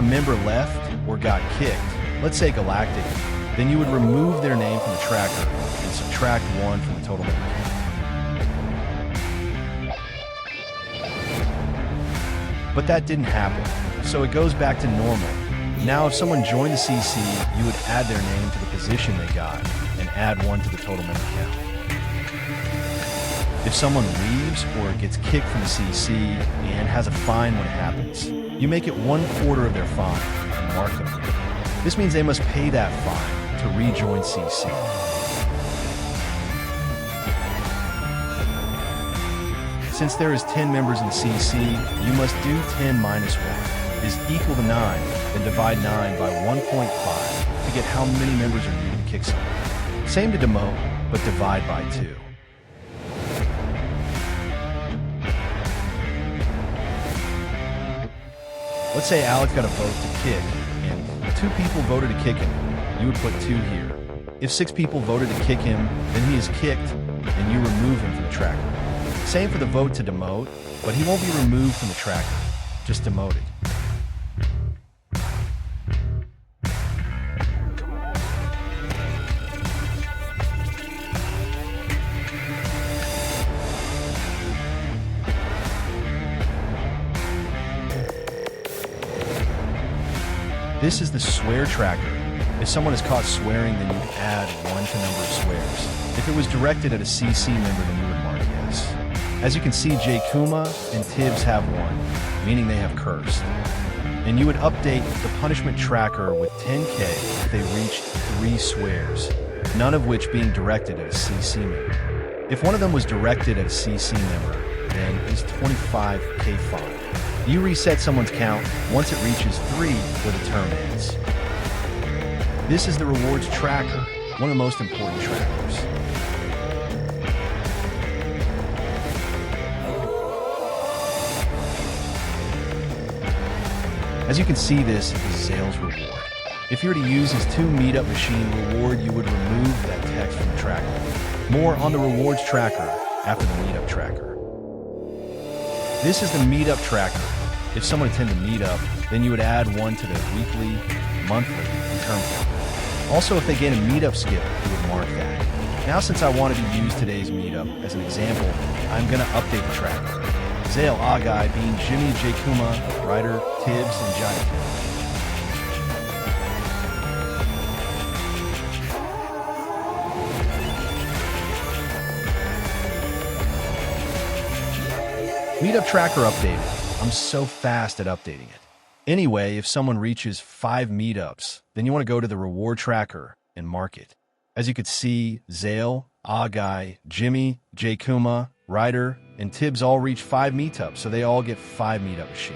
a member left or got kicked, let's say Galactic, then you would remove their name from the tracker and subtract 1 from the total member count. But that didn't happen, so it goes back to normal. Now if someone joined the CC, you would add their name to the position they got and add 1 to the total member count. If someone leaves or gets kicked from the CC and has a fine when it happens, you make it 1/4 of their fine and mark them. This means they must pay that fine to rejoin CC. Since there is 10 members in CC, you must do 10 minus 1 is equal to 9, then divide 9 by 1.5 to get how many members are needed to kick someone. Same to demote, but divide by 2. Let's say Alex got a vote to kick, and 2 people voted to kick him. You would put 2 here. If 6 people voted to kick him, then he is kicked, and you remove him from the tracker. Same for the vote to demote, but he won't be removed from the tracker, just demoted. This is the swear tracker. If someone is caught swearing, then you add 1 to number of swears. If it was directed at a CC member, then you would mark yes. As you can see, J. Kuma and Tibbs have 1, meaning they have cursed. And you would update the punishment tracker with 10K if they reached 3 swears, none of which being directed at a CC member. If one of them was directed at a CC member, then it's 25K fine. You reset someone's count once it reaches 3 where the term ends. This is the rewards tracker, one of the most important trackers. As you can see, this is Zale's reward. If you were to use his 2 meetup machine reward, you would remove that text from the tracker. More on the rewards tracker after the meetup tracker. This is the meetup tracker. If someone attended a meetup, then you would add 1 to their weekly, monthly, and term count. Also, if they gain a meetup skip, you would mark that. Now, since I wanted to use today's meetup as an example, I'm going to update the tracker. Zale, Auguy, being Jimmy, J. Kuma, Ryder, Tibbs, and Giant. Meetup tracker updated. I'm so fast at updating it. Anyway, if someone reaches 5 meetups, then you want to go to the reward tracker and mark it. As you could see, Zale, Auguy, Jimmy, J. Kuma, Ryder, and Tibbs all reach 5 meetups, so they all get 5 meetup machine.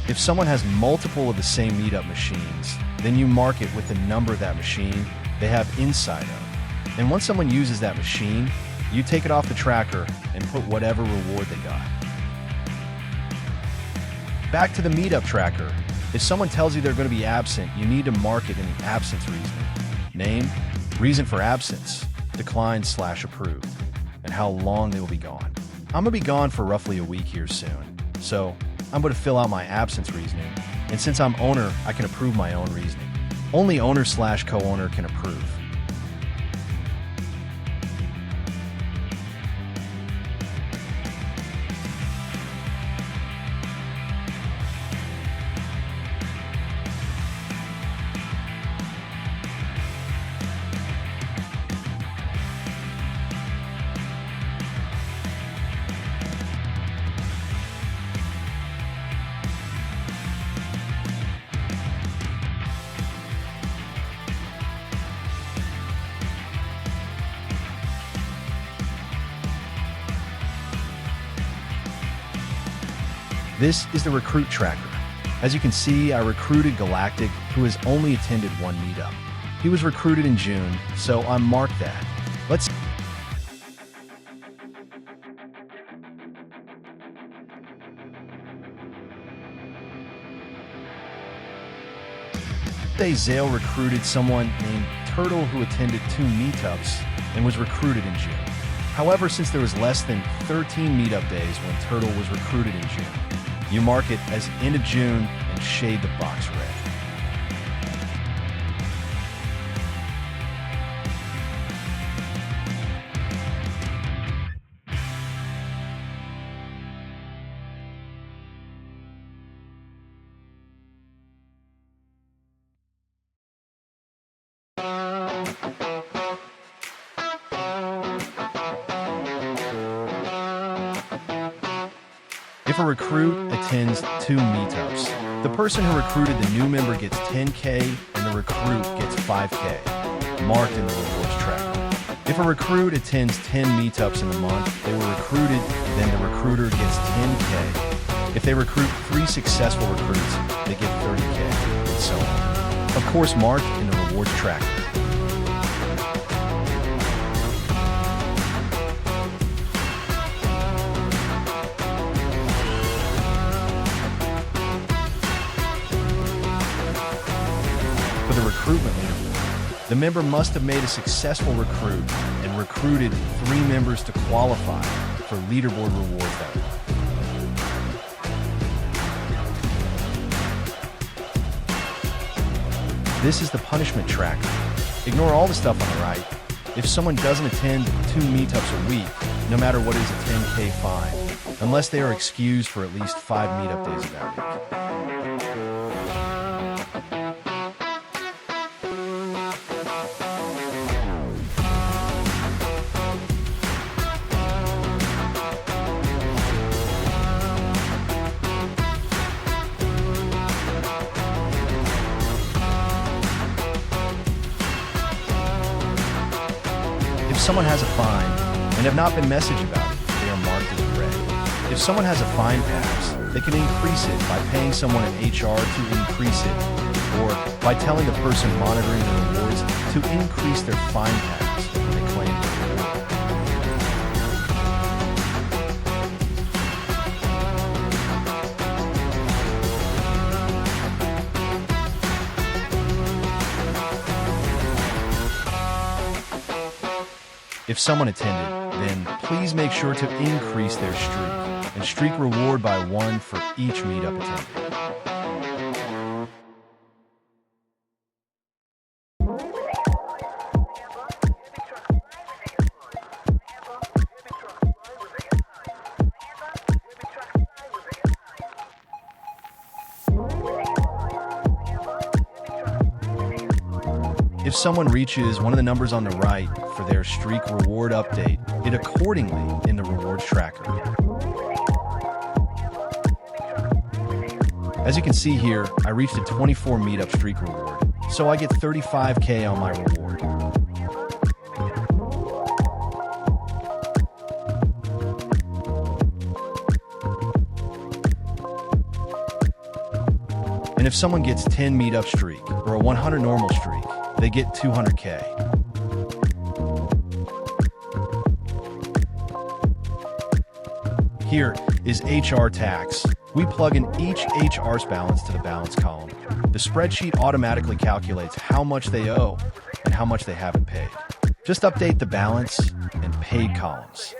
If someone has multiple of the same meetup machines, then you mark it with the number of that machine they have inside of. And once someone uses that machine, you take it off the tracker and put whatever reward they got. Back to the meetup tracker. If someone tells you they're going to be absent, you need to mark it in the absence reasoning. Name, reason for absence, declined/approved, and how long they will be gone. I'm going to be gone for roughly a week here soon, so I'm going to fill out my absence reasoning, and since I'm owner, I can approve my own reasoning. Only owner/co-owner can approve. This is the recruit tracker. As you can see, I recruited Galactic, who has only attended 1 meetup. He was recruited in June, so I marked that. Let's day, Zale recruited someone named Turtle who attended 2 meetups and was recruited in June. However, since there was less than 13 meetup days when Turtle was recruited in June, you mark it as end of June and shade the box red. If a recruit attends 2 meetups, the person who recruited the new member gets 10K and the recruit gets 5K, marked in the rewards tracker. If a recruit attends 10 meetups in the month they were recruited, then the recruiter gets 10K. If they recruit 3 successful recruits, they get 30K, and so on. Of course, marked in the rewards tracker. For the recruitment leaderboard, the member must have made a successful recruit and recruited 3 members to qualify for leaderboard rewards that month. This is the punishment tracker. Ignore all the stuff on the right. If someone doesn't attend 2 meetups a week, no matter what is a 10K fine, unless they are excused for at least 5 meetup days of that week. If someone has a fine and have not been messaged about it, they are marked as red. If someone has a fine pass, they can increase it by paying someone in HR to increase it, or by telling the person monitoring the rewards to increase their fine pass when they claim the reward. If someone attended, then please make sure to increase their streak, and streak reward by 1 for each meetup attended. If someone reaches one of the numbers on the right for their streak reward update, it accordingly in the rewards tracker. As you can see here, I reached a 24 meetup streak reward, so I get 35K on my reward. And if someone gets 10 meetup streak or a 100 normal streak, they get 200K. Here is HR tax. We plug in each HR's balance to the balance column. The spreadsheet automatically calculates how much they owe and how much they haven't paid. Just update the balance and paid columns.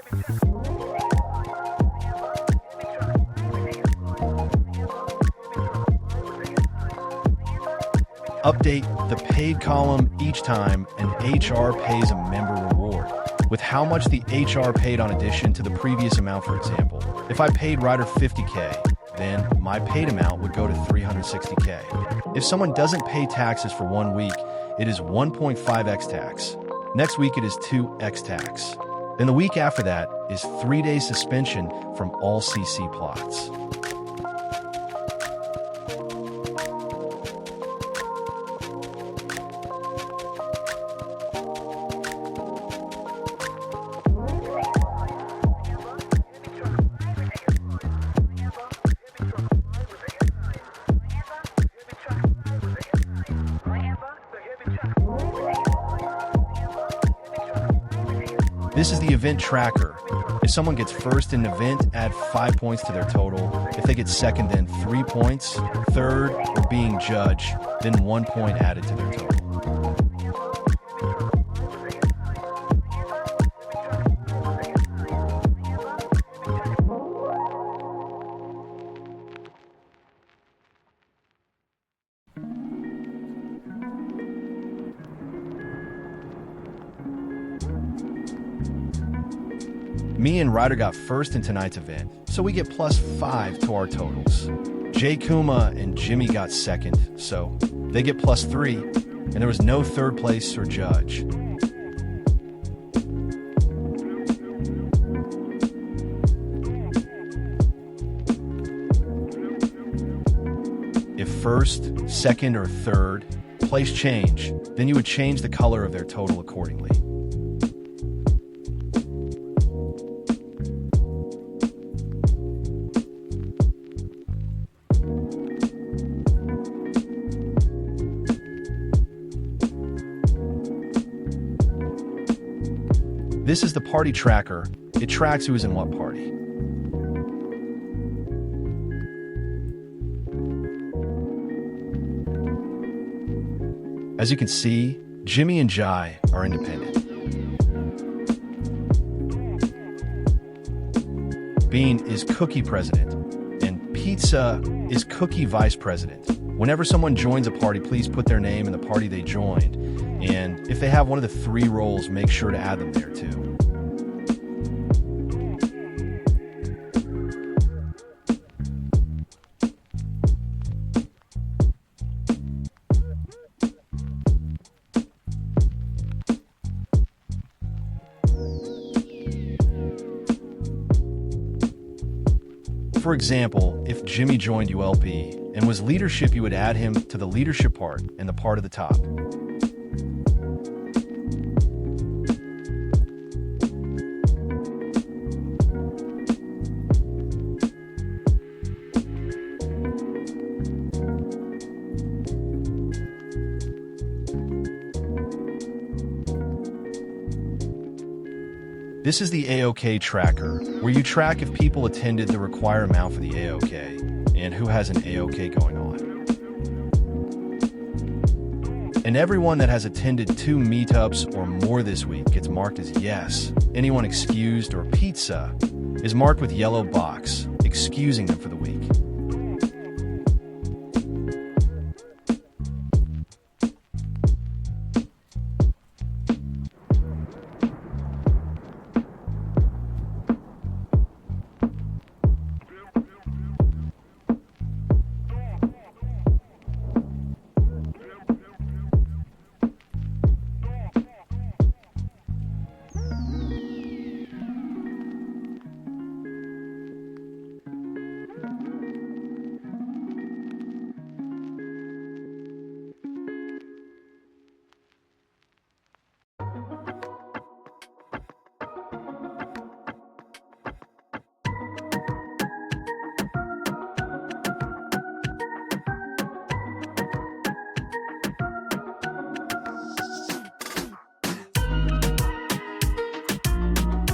Update the paid column each time an HR pays a member reward with how much the HR paid on addition to the previous amount. For example, if I paid Ryder 50K, then my paid amount would go to 360K. If someone doesn't pay taxes for 1 week, it is 1.5x tax. Next week it is 2x tax. Then the week after that is 3 days suspension from all CC plots. This is the event tracker. If someone gets first in an event, add 5 points to their total. If they get second, then 3 points. Third, or being judged, then 1 point added to their total. Me and Ryder got first in tonight's event, so we get +5 to our totals. Jay Kuma and Jimmy got second, so they get +3, and there was no third place or judge. If first, second, or third place change, then you would change the color of their total accordingly. This is the party tracker. It tracks who is in what party. As you can see, Jimmy and Jai are independent. Bean is Cookie president, and Pizza is Cookie vice president. Whenever someone joins a party, please put their name in the party they joined, and if they have one of the 3 roles, make sure to add them there too. For example, if Jimmy joined ULP and was leadership, you would add him to the leadership part and the part at the top. This is the AOK tracker, where you track if people attended the required amount for the AOK and who has an AOK going on. And everyone that has attended 2 meetups or more this week gets marked as yes. Anyone excused or pizza is marked with yellow box, excusing them for the week.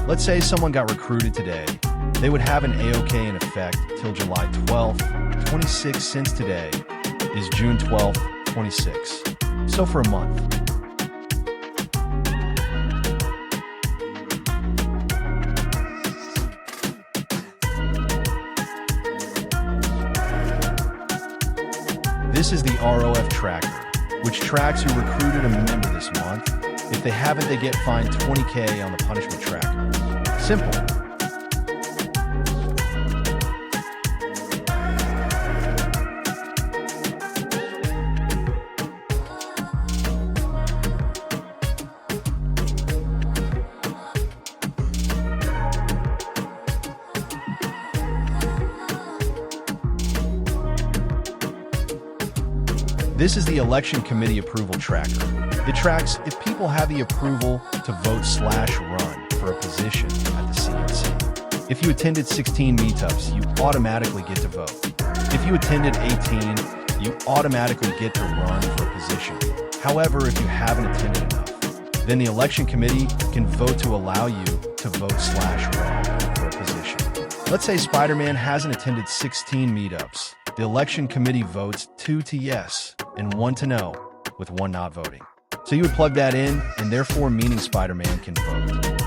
Let's say someone got recruited today. They would have an AOK in effect till July 12th, 26 since today is June 12th, 26. So for a month. This is the ROF tracker, which tracks who recruited a member this month. If they haven't, they get fined $20K on the punishment tracker. Simple. This is the election committee approval tracker. It tracks if people have the approval to vote/run for a position at the CNC. If you attended 16 meetups, you automatically get to vote. If you attended 18, you automatically get to run for a position. However, if you haven't attended enough, then the election committee can vote to allow you to vote/run. Let's say Spider-Man hasn't attended 16 meetups. The election committee votes 2 to yes and 1 to no, with 1 not voting. So you would plug that in, and therefore meaning Spider-Man can vote.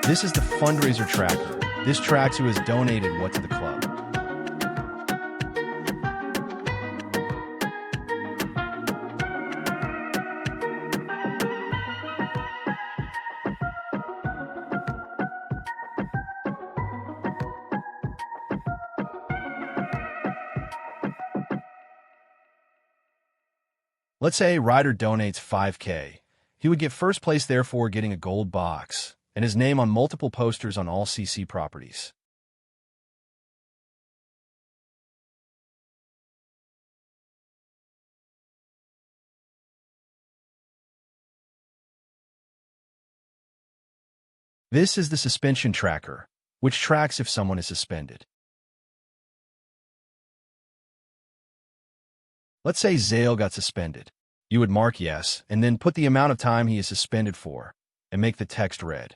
This is the fundraiser tracker. This tracks who has donated what to the club. Let's say Ryder donates 5K. He would get first place, therefore getting a gold box and his name on multiple posters on all CC properties. This is the suspension tracker, which tracks if someone is suspended. Let's say Zale got suspended. You would mark yes, and then put the amount of time he is suspended for, and make the text red.